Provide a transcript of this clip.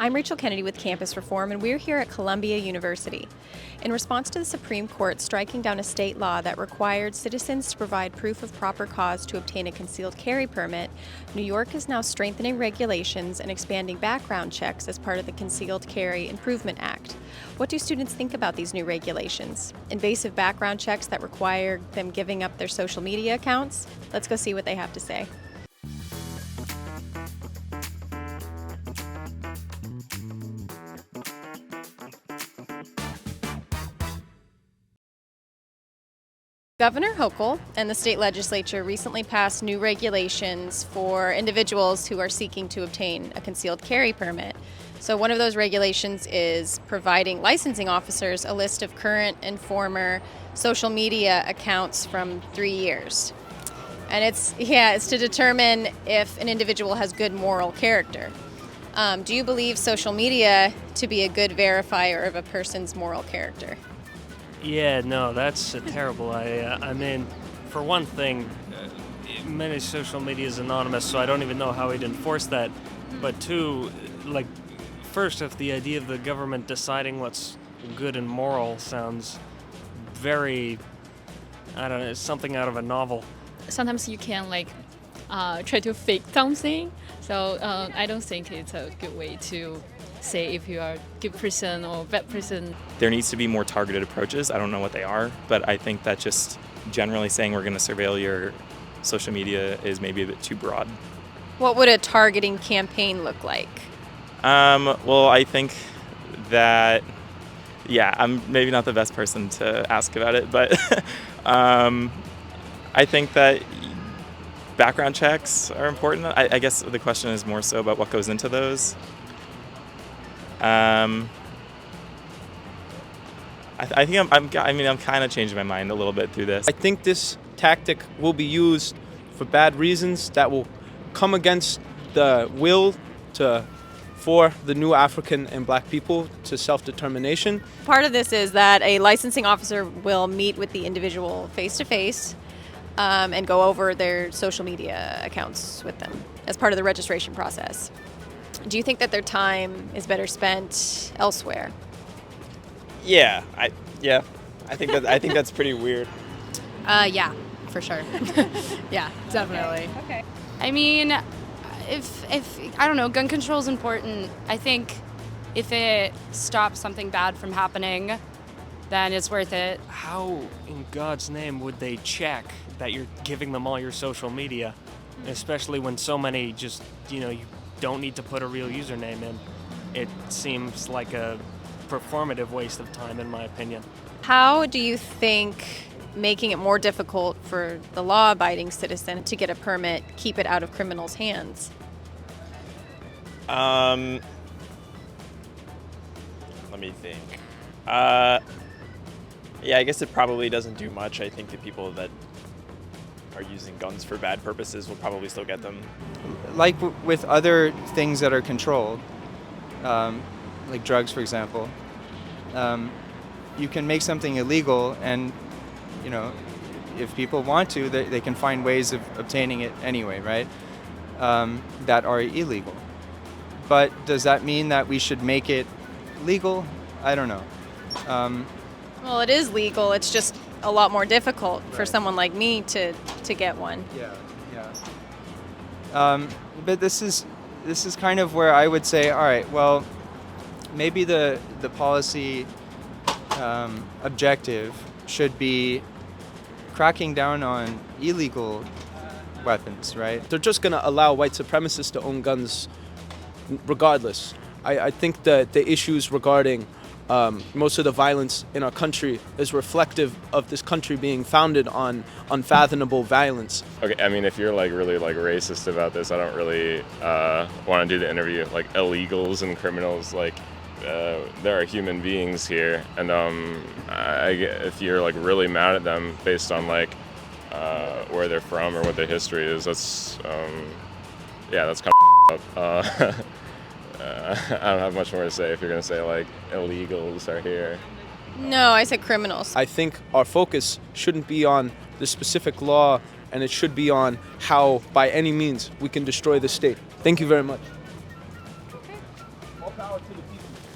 I'm Rachel Kennedy with Campus Reform, and we're here at Columbia University. In response to the Supreme Court striking down a state law that required citizens to provide proof of proper cause to obtain a concealed carry permit, New York is now strengthening regulations and expanding background checks as part of the Concealed Carry Improvement Act. What do students think about these new regulations? Invasive background checks that require them giving up their social media accounts? Let's go see what they have to say. Governor Hochul and the state legislature recently passed new regulations for individuals who are seeking to obtain a concealed carry permit. So one of those regulations is providing licensing officers a list of current and former social media accounts from 3 years. And it's to determine if an individual has good moral character. Do you believe social media to be a good verifier of a person's moral character? Yeah, no, that's terrible. I mean, for one thing, many social media is anonymous, so I don't even know how we'd enforce that. But two, first, if the idea of the government deciding what's good and moral sounds very, I don't know, it's something out of a novel. Sometimes you can try to fake something, so I don't think it's a good way to say if you are a good person or a bad person. There needs to be more targeted approaches. I don't know what they are, but I think that just generally saying we're going to surveil your social media is maybe a bit too broad. What would a targeting campaign look like? Well, I think that, I'm maybe not the best person to ask about it, but I think that background checks are important. I guess the question is more so about what goes into those. I think I'm kind of changing my mind a little bit through this. I think this tactic will be used for bad reasons that will come against the will for the new African and Black people to self-determination. Part of this is that a licensing officer will meet with the individual face-to-face and go over their social media accounts with them as part of the registration process. Do you think that their time is better spent elsewhere? Yeah, I think that's pretty weird. Yeah, for sure. Yeah, definitely. Okay. I mean, if I don't know, gun control is important. I think if it stops something bad from happening, then it's worth it. How in God's name would they check that you're giving them all your social media, especially when so many just, you don't need to put a real username in? It seems like a performative waste of time, in my opinion. How do you think making it more difficult for the law-abiding citizen to get a permit keep it out of criminals' hands? Let me think. I guess it probably doesn't do much. I think the people that are using guns for bad purposes will probably still get them. Like with other things that are controlled, like drugs, for example, you can make something illegal and, if people want to, they can find ways of obtaining it anyway, right? That are illegal. But does that mean that we should make it legal? I don't know. Well, it is legal. It's just a lot more difficult for someone like me to get one. Yeah. But this is kind of where I would say, all right, well, maybe the policy objective should be cracking down on illegal weapons, right? They're just going to allow white supremacists to own guns regardless. I think that the issues regarding most of the violence in our country is reflective of this country being founded on unfathomable violence. Okay, I mean, if you're really racist about this, I don't really want to do the interview. Illegals and criminals, there are human beings here, and if you're really mad at them based on where they're from or what their history is, that's kind of up. I don't have much more to say if you're going to say illegals are here. No, I said criminals. I think our focus shouldn't be on the specific law, and it should be on how, by any means, we can destroy the state. Thank you very much. Okay. power to the people.